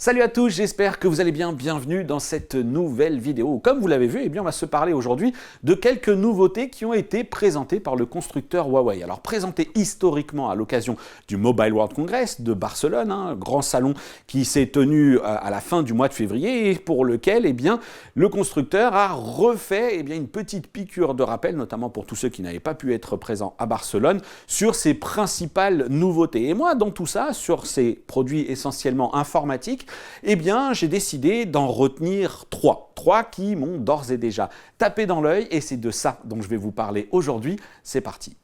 Salut à tous, j'espère que vous allez bien, bienvenue dans cette nouvelle vidéo. Comme vous l'avez vu, on va se parler aujourd'hui de quelques nouveautés qui ont été présentées par le constructeur Huawei. Alors présentées historiquement à l'occasion du Mobile World Congress de Barcelone, un grand salon qui s'est tenu à la fin du mois de février et pour lequel le constructeur a refait une petite piqûre de rappel, notamment pour tous ceux qui n'avaient pas pu être présents à Barcelone, sur ses principales nouveautés. Et moi, dans tout ça, sur ces produits essentiellement informatiques, j'ai décidé d'en retenir trois qui m'ont d'ores et déjà tapé dans l'œil et c'est de ça dont je vais vous parler aujourd'hui. C'est parti.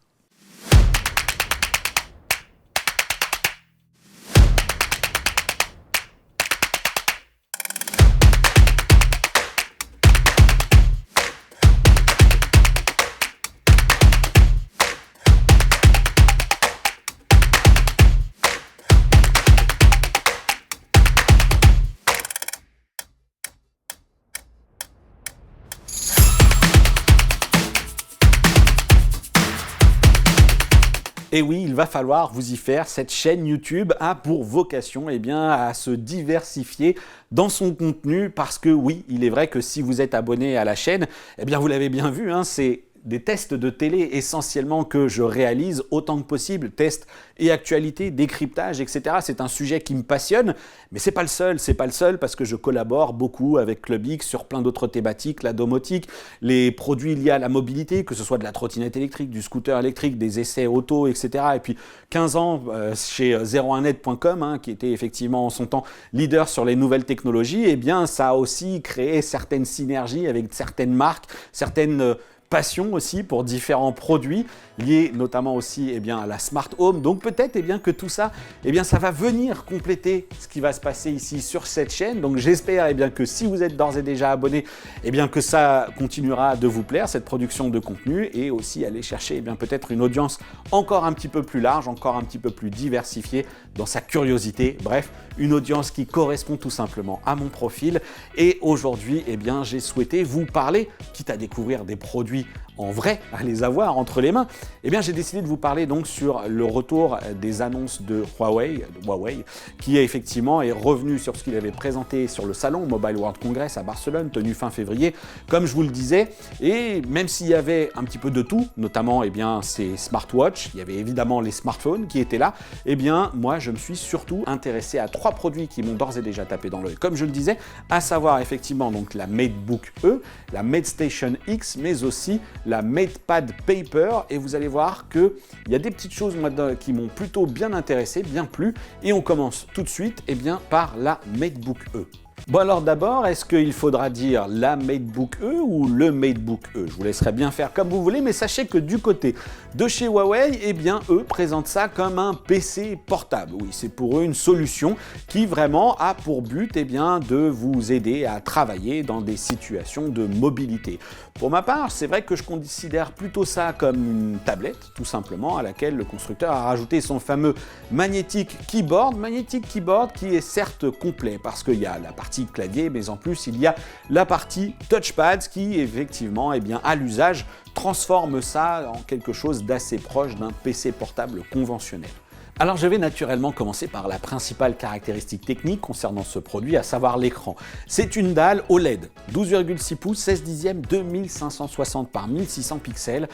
Et oui, il va falloir vous y faire. Cette chaîne YouTube a pour vocation à se diversifier dans son contenu parce que oui, il est vrai que si vous êtes abonné à la chaîne, vous l'avez bien vu, c'est des tests de télé essentiellement que je réalise autant que possible, tests et actualités, décryptage, etc. C'est un sujet qui me passionne, mais c'est pas le seul parce que je collabore beaucoup avec Club X sur plein d'autres thématiques, la domotique, les produits liés à la mobilité, que ce soit de la trottinette électrique, du scooter électrique, des essais auto, etc. Et puis 15 ans chez 01net.com, qui était effectivement en son temps leader sur les nouvelles technologies, ça a aussi créé certaines synergies avec certaines marques, certaines passion aussi pour différents produits liés notamment aussi à la smart home. Donc peut-être que tout ça, ça va venir compléter ce qui va se passer ici sur cette chaîne. Donc j'espère que si vous êtes d'ores et déjà abonné, que ça continuera de vous plaire, cette production de contenu, et aussi aller chercher peut-être une audience encore un petit peu plus large, encore un petit peu plus diversifiée dans sa curiosité. Bref, une audience qui correspond tout simplement à mon profil. Et aujourd'hui, j'ai souhaité vous parler, quitte à découvrir des produits en vrai, à les avoir entre les mains, j'ai décidé de vous parler donc sur le retour des annonces de Huawei, qui effectivement est revenu sur ce qu'il avait présenté sur le salon Mobile World Congress à Barcelone, tenu fin février, comme je vous le disais. Et même s'il y avait un petit peu de tout, notamment ces smartwatches, il y avait évidemment les smartphones qui étaient là, moi je me suis surtout intéressé à trois produits qui m'ont d'ores et déjà tapé dans l'œil, comme je le disais, à savoir effectivement donc la MateBook E, la MateStation X, mais aussi la MatePad Paper, et vous allez voir qu'il y a des petites choses qui m'ont plutôt bien intéressé, bien plu, et on commence tout de suite par la MateBook E. Bon alors d'abord, est-ce qu'il faudra dire la MateBook E ou le MateBook E? Je vous laisserai bien faire comme vous voulez, mais sachez que du côté de chez Huawei, eux présentent ça comme un PC portable. Oui, c'est pour eux une solution qui vraiment a pour but de vous aider à travailler dans des situations de mobilité. Pour ma part, c'est vrai que je considère plutôt ça comme une tablette, tout simplement, à laquelle le constructeur a rajouté son fameux Magnetic Keyboard qui est certes complet parce qu'il y a la partie clavier, mais en plus il y a la partie touchpad qui effectivement à l'usage transforme ça en quelque chose d'assez proche d'un PC portable conventionnel. Alors je vais naturellement commencer par la principale caractéristique technique concernant ce produit, à savoir l'écran. C'est une dalle OLED, 12,6 pouces, 16 dixièmes, 2560 par 1600 pixels.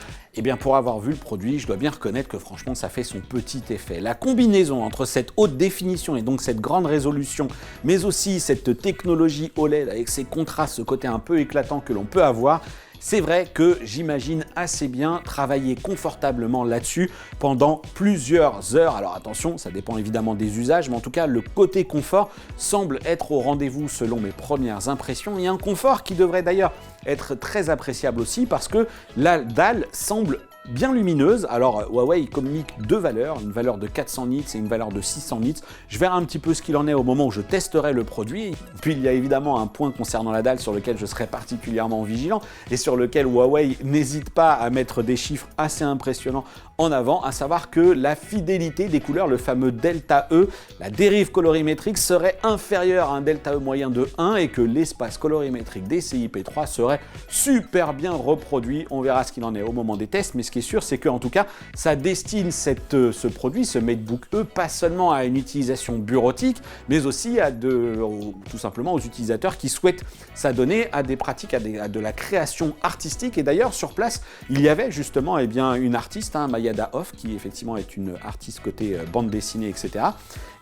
Pour avoir vu le produit, je dois bien reconnaître que franchement ça fait son petit effet. La combinaison entre cette haute définition et donc cette grande résolution, mais aussi cette technologie OLED avec ses contrastes, ce côté un peu éclatant que l'on peut avoir, c'est vrai que j'imagine assez bien travailler confortablement là-dessus pendant plusieurs heures. Alors attention, ça dépend évidemment des usages, mais en tout cas, le côté confort semble être au rendez-vous selon mes premières impressions. Et un confort qui devrait d'ailleurs être très appréciable aussi parce que la dalle semble bien lumineuse. Alors Huawei communique deux valeurs, une valeur de 400 nits et une valeur de 600 nits. Je verrai un petit peu ce qu'il en est au moment où je testerai le produit. Puis il y a évidemment un point concernant la dalle sur lequel je serai particulièrement vigilant et sur lequel Huawei n'hésite pas à mettre des chiffres assez impressionnants en avant, à savoir que la fidélité des couleurs, le fameux delta E, la dérive colorimétrique serait inférieure à un delta E moyen de 1 et que l'espace colorimétrique des CIP3 serait super bien reproduit. On verra ce qu'il en est au moment des tests, mais ce qui est sûr, c'est qu'en tout cas, ça destine ce produit, ce MateBook E, pas seulement à une utilisation bureautique, mais aussi à tout simplement aux utilisateurs qui souhaitent s'adonner à des pratiques, à de la création artistique. Et d'ailleurs, sur place, il y avait justement une artiste, Mayada Off, qui effectivement est une artiste côté bande dessinée, etc.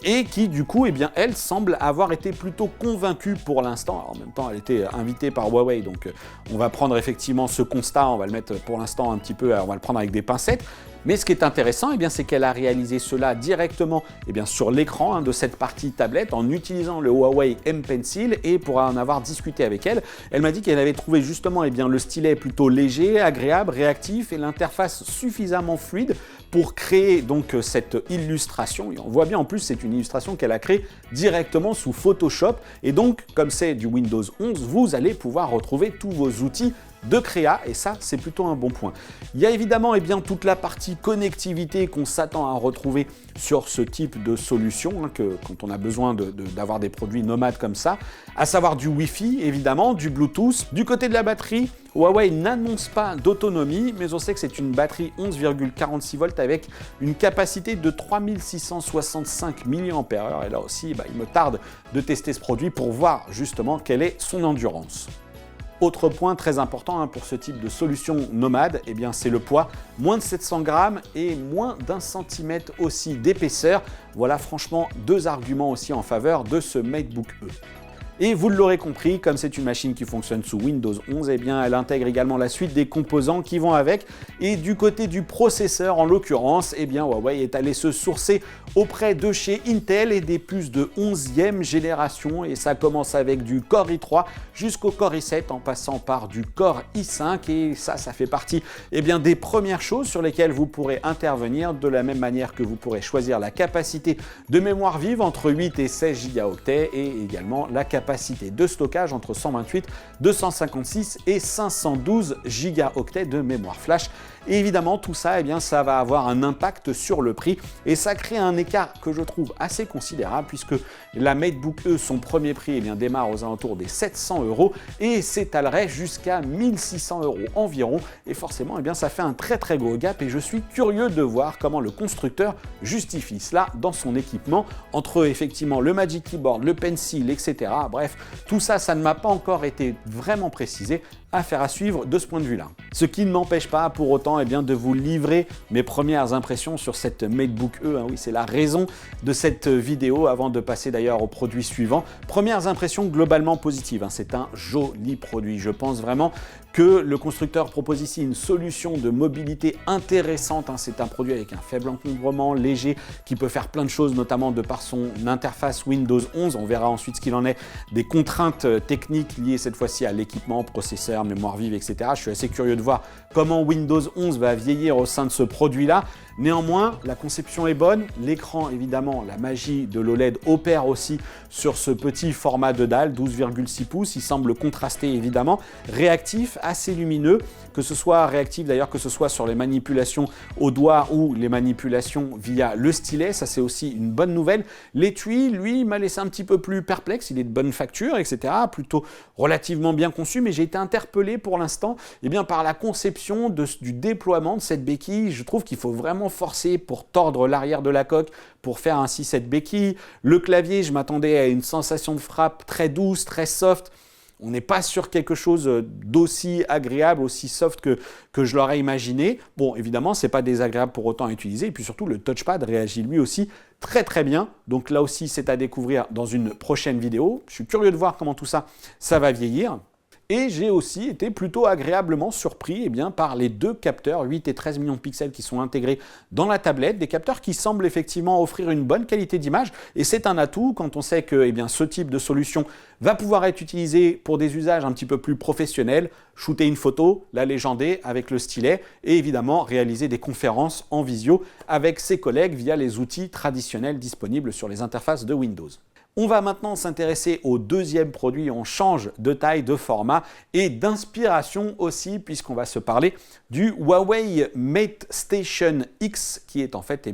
Et qui, du coup, elle semble avoir été plutôt convaincue pour l'instant. En même temps, elle était invitée par Huawei, donc on va prendre effectivement ce constat, on va le mettre pour l'instant un petit peu, on va le prendre avec des pincettes. Mais ce qui est intéressant, c'est qu'elle a réalisé cela directement sur l'écran de cette partie tablette en utilisant le Huawei M Pencil. Et pour en avoir discuté avec elle, elle m'a dit qu'elle avait trouvé justement le stylet plutôt léger, agréable, réactif et l'interface suffisamment fluide pour créer donc cette illustration. Et on voit bien en plus, c'est une illustration qu'elle a créée directement sous Photoshop. Et donc, comme c'est du Windows 11, vous allez pouvoir retrouver tous vos outils de créa, et ça, c'est plutôt un bon point. Il y a évidemment toute la partie connectivité qu'on s'attend à retrouver sur ce type de solution, quand on a besoin d'avoir des produits nomades comme ça, à savoir du Wi-Fi, évidemment, du Bluetooth. Du côté de la batterie, Huawei n'annonce pas d'autonomie, mais on sait que c'est une batterie 11,46 volts avec une capacité de 3665 mAh. Et là aussi, il me tarde de tester ce produit pour voir justement quelle est son endurance. Autre point très important pour ce type de solution nomade, c'est le poids, moins de 700 grammes et moins d'1 centimètre aussi d'épaisseur. Voilà franchement deux arguments aussi en faveur de ce MateBook E. Et vous l'aurez compris, comme c'est une machine qui fonctionne sous Windows 11, elle intègre également la suite des composants qui vont avec. Et du côté du processeur, en l'occurrence, Huawei est allé se sourcer auprès de chez Intel et des puces de 11e génération. Et ça commence avec du Core i3 jusqu'au Core i7 en passant par du Core i5. Et ça fait partie des premières choses sur lesquelles vous pourrez intervenir, de la même manière que vous pourrez choisir la capacité de mémoire vive entre 8 et 16 Go et également la capacité de stockage entre 128, 256 et 512 Go de mémoire flash. Et évidemment, tout ça, ça va avoir un impact sur le prix et ça crée un écart que je trouve assez considérable puisque la MateBook E, son premier prix, démarre aux alentours des 700 € et s'étalerait jusqu'à 1600 € environ. Et forcément, ça fait un très gros gap et je suis curieux de voir comment le constructeur justifie cela dans son équipement entre effectivement le Magic Keyboard, le Pencil, etc. Bref, tout ça, ça ne m'a pas encore été vraiment précisé. Affaire à suivre de ce point de vue-là. Ce qui ne m'empêche pas pour autant de vous livrer mes premières impressions sur cette MateBook E. Oui, c'est la raison de cette vidéo avant de passer d'ailleurs au produit suivant. Premières impressions globalement positives. C'est un joli produit. Je pense vraiment que le constructeur propose ici une solution de mobilité intéressante. C'est un produit avec un faible encombrement, léger, qui peut faire plein de choses, notamment de par son interface Windows 11. On verra ensuite ce qu'il en est des contraintes techniques liées cette fois-ci à l'équipement, processeur, mémoire vive, etc. Je suis assez curieux de voir comment Windows 11 va vieillir au sein de ce produit-là. Néanmoins, la conception est bonne. L'écran, évidemment, la magie de l'OLED opère aussi sur ce petit format de dalle, 12,6 pouces. Il semble contrasté, évidemment, réactif, assez lumineux, que ce soit réactif d'ailleurs, que ce soit sur les manipulations au doigt ou les manipulations via le stylet. Ça, c'est aussi une bonne nouvelle. L'étui, lui, m'a laissé un petit peu plus perplexe. Il est de bonne facture, etc. Plutôt relativement bien conçu, mais j'ai été interpellé pour l'instant par la conception du déploiement de cette béquille. Je trouve qu'il faut vraiment forcer pour tordre l'arrière de la coque pour faire ainsi cette béquille. Le clavier, je m'attendais à une sensation de frappe très douce, très soft. On n'est pas sur quelque chose d'aussi agréable, aussi soft que je l'aurais imaginé. Bon, évidemment, ce n'est pas désagréable pour autant à utiliser. Et puis surtout, le touchpad réagit lui aussi très bien. Donc là aussi, c'est à découvrir dans une prochaine vidéo. Je suis curieux de voir comment tout ça va vieillir. Et j'ai aussi été plutôt agréablement surpris par les deux capteurs 8 et 13 millions de pixels qui sont intégrés dans la tablette, des capteurs qui semblent effectivement offrir une bonne qualité d'image et c'est un atout quand on sait que ce type de solution va pouvoir être utilisé pour des usages un petit peu plus professionnels, shooter une photo, la légender avec le stylet et évidemment réaliser des conférences en visio avec ses collègues via les outils traditionnels disponibles sur les interfaces de Windows. On va maintenant s'intéresser au deuxième produit. On change de taille, de format et d'inspiration aussi, puisqu'on va se parler du Huawei MateStation X, qui est en fait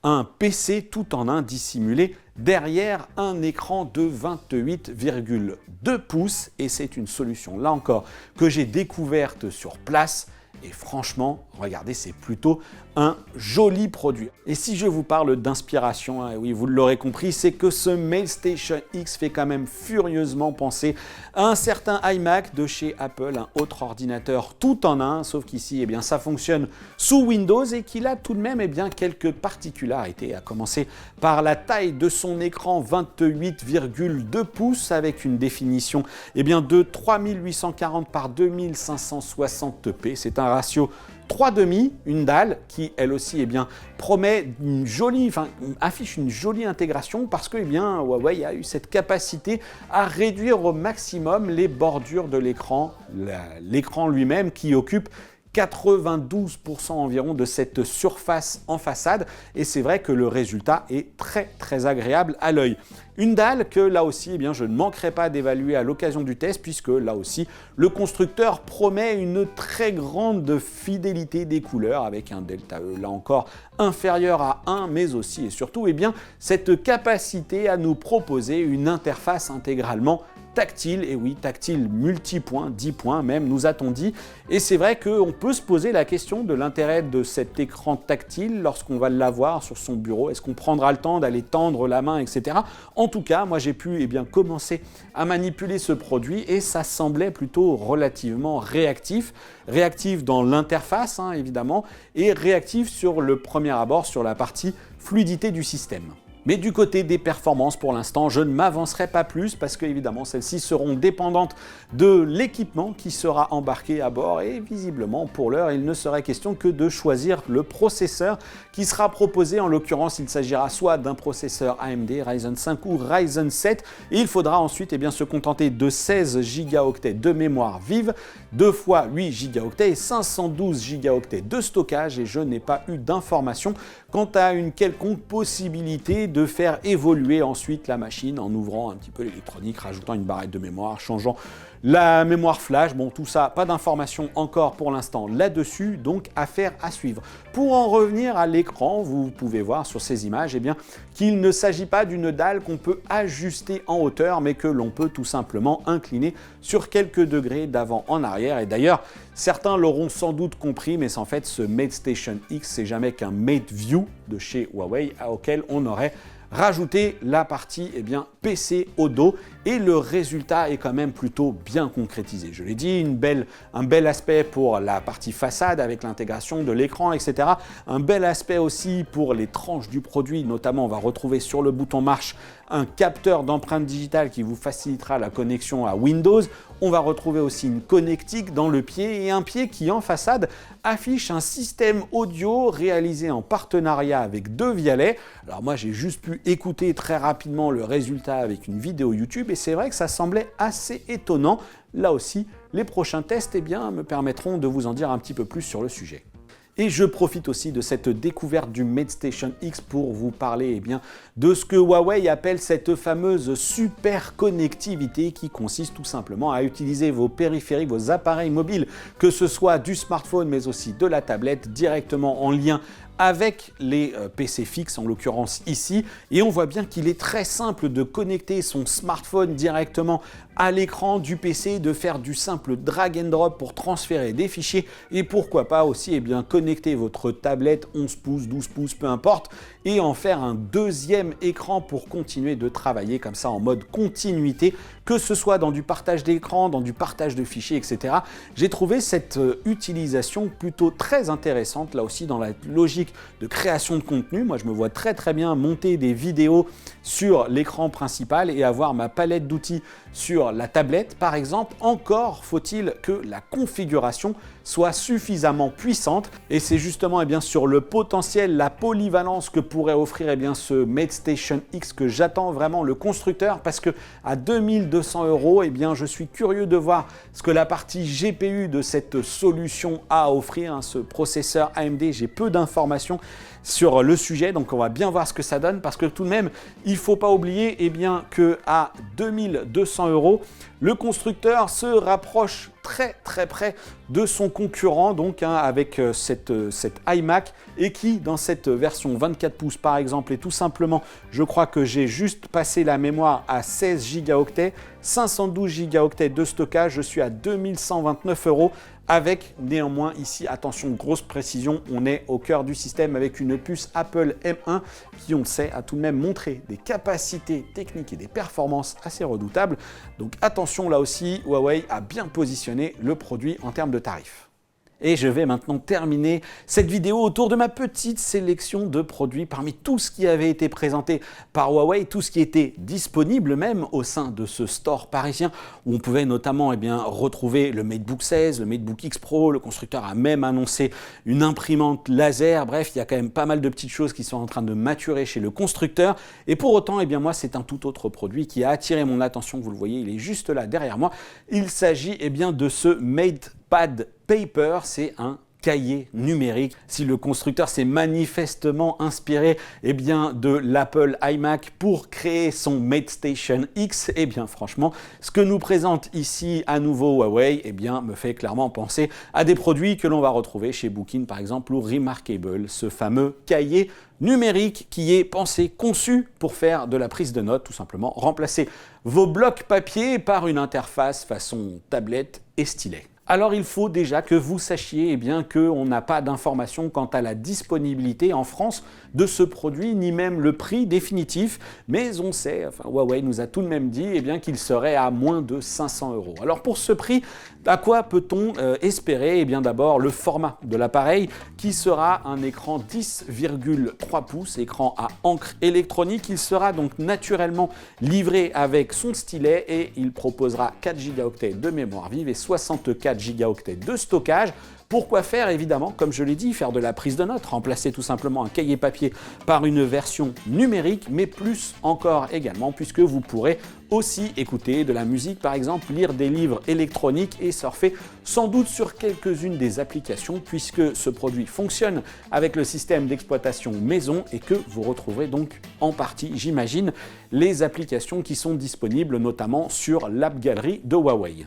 un PC tout en un dissimulé derrière un écran de 28,2 pouces. Et c'est une solution, là encore, que j'ai découverte sur place. Et franchement, regardez, c'est plutôt un joli produit. Et si je vous parle d'inspiration, hein, oui, vous l'aurez compris, c'est que ce MateStation X fait quand même furieusement penser à un certain iMac de chez Apple, un autre ordinateur tout en un, sauf qu'ici, ça fonctionne sous Windows et qu'il a tout de même quelques particularités, à commencer par la taille de son écran 28,2 pouces avec une définition de 3840 par 2560p. C'est un ratio 3,5, une dalle qui elle aussi promet une jolie, affiche une jolie intégration parce que Huawei a eu cette capacité à réduire au maximum les bordures de l'écran, l'écran lui-même qui occupe 92% environ de cette surface en façade et c'est vrai que le résultat est très agréable à l'œil. Une dalle que là aussi je ne manquerai pas d'évaluer à l'occasion du test puisque là aussi le constructeur promet une très grande fidélité des couleurs avec un delta E là encore inférieur à 1 mais aussi et surtout cette capacité à nous proposer une interface intégralement tactile, et oui, tactile multipoint, 10 points même, nous a-t-on dit. Et c'est vrai qu'on peut se poser la question de l'intérêt de cet écran tactile lorsqu'on va l'avoir sur son bureau. Est-ce qu'on prendra le temps d'aller tendre la main, etc. En tout cas, moi j'ai pu commencer à manipuler ce produit et ça semblait plutôt relativement réactif. Réactif dans l'interface, évidemment, et réactif sur le premier abord, sur la partie fluidité du système. Mais du côté des performances, pour l'instant, je ne m'avancerai pas plus parce que évidemment celles-ci seront dépendantes de l'équipement qui sera embarqué à bord et visiblement pour l'heure il ne serait question que de choisir le processeur qui sera proposé. En l'occurrence il s'agira soit d'un processeur AMD Ryzen 5 ou Ryzen 7 et il faudra ensuite se contenter de 16 Go de mémoire vive, 2 fois 8 Go et 512 Go de stockage et je n'ai pas eu d'information quant à une quelconque possibilité de faire évoluer ensuite la machine en ouvrant un petit peu l'électronique, rajoutant une barrette de mémoire, changeant la mémoire flash. Bon, tout ça, pas d'informations encore pour l'instant là-dessus, donc affaire à suivre. Pour en revenir à l'écran, vous pouvez voir sur ces images qu'il ne s'agit pas d'une dalle qu'on peut ajuster en hauteur, mais que l'on peut tout simplement incliner sur quelques degrés d'avant en arrière. Et d'ailleurs, certains l'auront sans doute compris, mais en fait, ce MateStation X, c'est jamais qu'un MateView de chez Huawei auquel on aurait rajouter la partie PC au dos et le résultat est quand même plutôt bien concrétisé. Je l'ai dit, un bel aspect pour la partie façade avec l'intégration de l'écran, etc. Un bel aspect aussi pour les tranches du produit, notamment on va retrouver sur le bouton marche un capteur d'empreinte digitale qui vous facilitera la connexion à Windows. On va retrouver aussi une connectique dans le pied et un pied qui en façade affiche un système audio réalisé en partenariat avec Devialet. Alors moi j'ai juste pu écouter très rapidement le résultat avec une vidéo YouTube et c'est vrai que ça semblait assez étonnant. Là aussi, les prochains tests me permettront de vous en dire un petit peu plus sur le sujet. Et je profite aussi de cette découverte du MateStation X pour vous parler de ce que Huawei appelle cette fameuse super connectivité qui consiste tout simplement à utiliser vos périphériques, vos appareils mobiles, que ce soit du smartphone mais aussi de la tablette, directement en lien avec les PC fixes, en l'occurrence ici, et on voit bien qu'il est très simple de connecter son smartphone directement à l'écran du PC, de faire du simple drag and drop pour transférer des fichiers, et pourquoi pas aussi connecter votre tablette 11 pouces, 12 pouces, peu importe, et en faire un deuxième écran pour continuer de travailler comme ça en mode continuité, que ce soit dans du partage d'écran, dans du partage de fichiers, etc. J'ai trouvé cette utilisation plutôt très intéressante, là aussi dans la logique de création de contenu. Moi, je me vois très bien monter des vidéos sur l'écran principal et avoir ma palette d'outils sur la tablette, par exemple. Encore faut-il que la configuration soit suffisamment puissante. Et c'est justement sur le potentiel, la polyvalence que pourrait offrir ce MateStation X que j'attends vraiment le constructeur, parce que à 2200 €, je suis curieux de voir ce que la partie GPU de cette solution a à offrir. Ce processeur AMD, j'ai peu d'informations sur le sujet, donc on va bien voir ce que ça donne, parce que tout de même, il ne faut pas oublier que à 2200 €, le constructeur se rapproche très près de son concurrent, donc avec cette iMac, et qui dans cette version 24 pouces par exemple, et tout simplement, je crois que j'ai juste passé la mémoire à 16 Go, 512 Go de stockage, je suis à 2129 € avec néanmoins ici, attention, grosse précision, on est au cœur du système avec une puce Apple M1 qui, on le sait, a tout de même montré des capacités techniques et des performances assez redoutables. Donc attention, là aussi, Huawei a bien positionné le produit en termes de tarifs. Et je vais maintenant terminer cette vidéo autour de ma petite sélection de produits parmi tout ce qui avait été présenté par Huawei, tout ce qui était disponible même au sein de ce store parisien, où on pouvait notamment retrouver le MateBook 16, le MateBook X Pro. Le constructeur a même annoncé une imprimante laser. Bref, il y a quand même pas mal de petites choses qui sont en train de maturer chez le constructeur. Et pour autant, moi, c'est un tout autre produit qui a attiré mon attention. Vous le voyez, il est juste là derrière moi. Il s'agit de ce MatePad Paper, c'est un cahier numérique. Si le constructeur s'est manifestement inspiré de l'Apple iMac pour créer son MateStation X, franchement, ce que nous présente ici à nouveau Huawei, me fait clairement penser à des produits que l'on va retrouver chez Bookin par exemple, ou Remarkable, ce fameux cahier numérique qui est pensé, conçu pour faire de la prise de notes, tout simplement remplacer vos blocs papier par une interface façon tablette et stylet. Alors il faut déjà que vous sachiez qu'on n'a pas d'informations quant à la disponibilité en France de ce produit, ni même le prix définitif, mais on sait, Huawei nous a tout de même dit qu'il serait à moins de 500 €. Alors pour ce prix, à quoi peut-on espérer? D'abord le format de l'appareil qui sera un écran 10,3 pouces, écran à encre électronique. Il sera donc naturellement livré avec son stylet et il proposera 4 Go de mémoire vive et 64 Go de stockage. Pourquoi faire? Évidemment, comme je l'ai dit, faire de la prise de notes, remplacer tout simplement un cahier papier par une version numérique, mais plus encore également, puisque vous pourrez aussi écouter de la musique, par exemple, lire des livres électroniques et surfer sans doute sur quelques-unes des applications, puisque ce produit fonctionne avec le système d'exploitation maison et que vous retrouverez donc en partie, j'imagine, les applications qui sont disponibles notamment sur l'App Gallery de Huawei.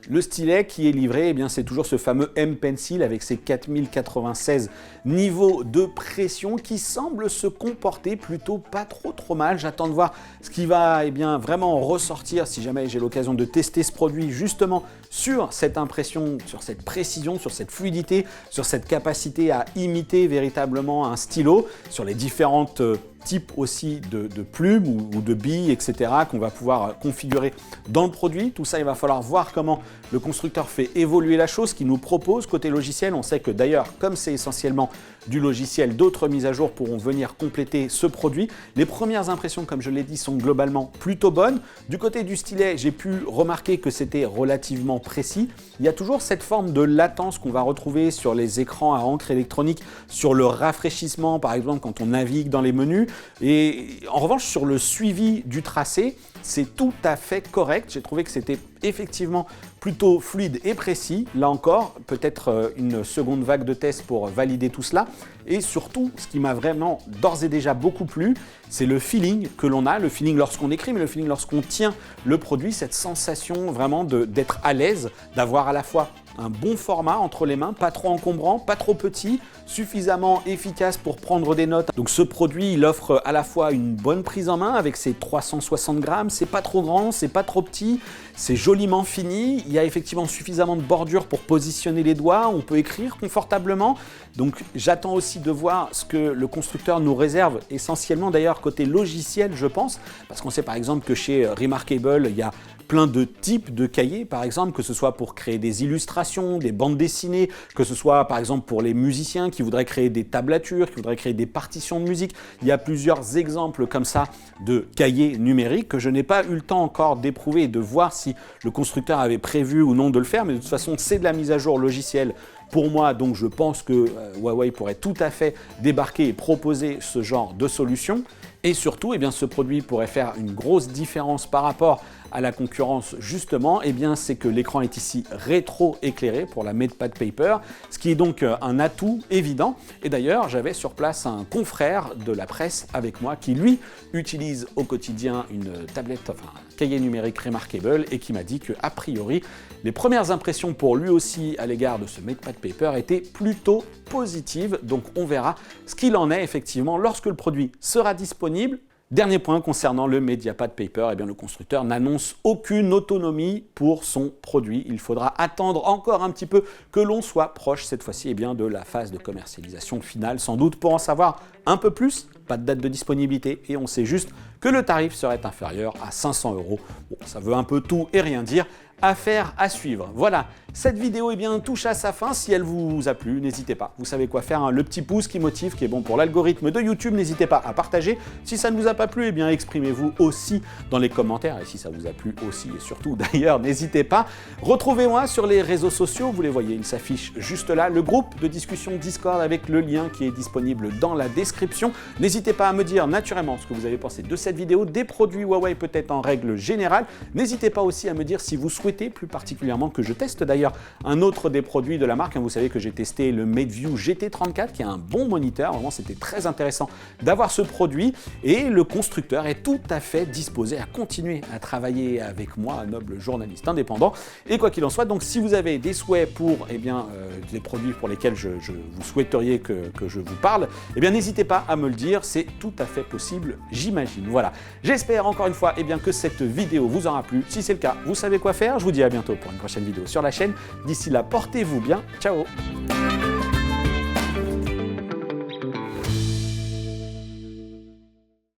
Le stylet qui est livré, c'est toujours ce fameux M Pencil avec ses 4096 niveaux de pression qui semble se comporter plutôt pas trop mal. J'attends de voir ce qui va vraiment ressortir si jamais j'ai l'occasion de tester ce produit justement sur cette impression, sur cette précision, sur cette fluidité, sur cette capacité à imiter véritablement un stylo, sur les différentes types aussi de plumes ou de billes, etc. qu'on va pouvoir configurer dans le produit. Tout ça, il va falloir voir comment le constructeur fait évoluer la chose, qu'il nous propose côté logiciel. On sait que d'ailleurs, comme c'est essentiellement du logiciel, d'autres mises à jour pourront venir compléter ce produit. Les premières impressions, comme je l'ai dit, sont globalement plutôt bonnes. Du côté du stylet, j'ai pu remarquer que c'était relativement précis. Il y a toujours cette forme de latence qu'on va retrouver sur les écrans à encre électronique, sur le rafraîchissement, par exemple, quand on navigue dans les menus. Et en revanche, sur le suivi du tracé, c'est tout à fait correct. J'ai trouvé que c'était effectivement plutôt fluide et précis. Là encore, peut-être une seconde vague de tests pour valider tout cela. Et surtout, ce qui m'a vraiment d'ores et déjà beaucoup plu, c'est le feeling que l'on a, le feeling lorsqu'on écrit, mais le feeling lorsqu'on tient le produit, cette sensation vraiment d'être à l'aise, d'avoir à la fois un bon format entre les mains, pas trop encombrant, pas trop petit, suffisamment efficace pour prendre des notes. Donc ce produit, il offre à la fois une bonne prise en main avec ses 360 grammes, c'est pas trop grand, c'est pas trop petit, c'est joliment fini, il y a effectivement suffisamment de bordure pour positionner les doigts, on peut écrire confortablement. Donc j'attends aussi de voir ce que le constructeur nous réserve, essentiellement d'ailleurs côté logiciel je pense, parce qu'on sait par exemple que chez Remarkable, il y a plein de types de cahiers, par exemple, que ce soit pour créer des illustrations, des bandes dessinées, que ce soit par exemple pour les musiciens qui voudraient créer des tablatures, qui voudraient créer des partitions de musique. Il y a plusieurs exemples comme ça de cahiers numériques que je n'ai pas eu le temps encore d'éprouver et de voir si le constructeur avait prévu ou non de le faire, mais de toute façon, c'est de la mise à jour logicielle pour moi, donc je pense que Huawei pourrait tout à fait débarquer et proposer ce genre de solution. Et surtout, eh bien, ce produit pourrait faire une grosse différence par rapport à la concurrence justement, eh bien, c'est que l'écran est ici rétro-éclairé pour la MatePad Paper, ce qui est donc un atout évident. Et d'ailleurs, j'avais sur place un confrère de la presse avec moi qui, lui, utilise au quotidien une tablette, enfin un cahier numérique Remarkable et qui m'a dit qu'a priori, les premières impressions pour lui aussi à l'égard de ce MatePad Paper étaient plutôt positives. Donc on verra ce qu'il en est effectivement lorsque le produit sera disponible. Dernier point concernant le Mediapad Paper, eh bien, le constructeur n'annonce aucune autonomie pour son produit. Il faudra attendre encore un petit peu que l'on soit proche cette fois-ci de la phase de commercialisation finale, sans doute pour en savoir un peu plus. Pas de date de disponibilité et on sait juste que le tarif serait inférieur à 500 €. Bon, ça veut un peu tout et rien dire. Affaire à suivre. Voilà, cette vidéo touche à sa fin. Si elle vous a plu, n'hésitez pas. Vous savez quoi faire, hein. Le petit pouce qui motive, qui est bon pour l'algorithme de YouTube. N'hésitez pas à partager. Si ça ne vous a pas plu, exprimez-vous aussi dans les commentaires. Et si ça vous a plu aussi et surtout d'ailleurs, n'hésitez pas. Retrouvez-moi sur les réseaux sociaux. Vous les voyez, ils s'affichent juste là. Le groupe de discussion Discord avec le lien qui est disponible dans la description. N'hésitez pas à me dire naturellement ce que vous avez pensé de cette vidéo, des produits Huawei peut-être en règle générale. N'hésitez pas aussi à me dire si vous souhaitez plus particulièrement que je teste d'ailleurs un autre des produits de la marque. Vous savez que j'ai testé le MateView GT34 qui est un bon moniteur. Vraiment, c'était très intéressant d'avoir ce produit et le constructeur est tout à fait disposé à continuer à travailler avec moi, un noble journaliste indépendant. Et quoi qu'il en soit, donc si vous avez des souhaits pour les produits pour lesquels vous souhaiteriez que je vous parle, n'hésitez pas à me le dire, c'est tout à fait possible, j'imagine. Voilà, j'espère encore une fois que cette vidéo vous aura plu. Si c'est le cas, vous savez quoi faire. Je vous dis à bientôt pour une prochaine vidéo sur la chaîne. D'ici là, portez-vous bien. Ciao!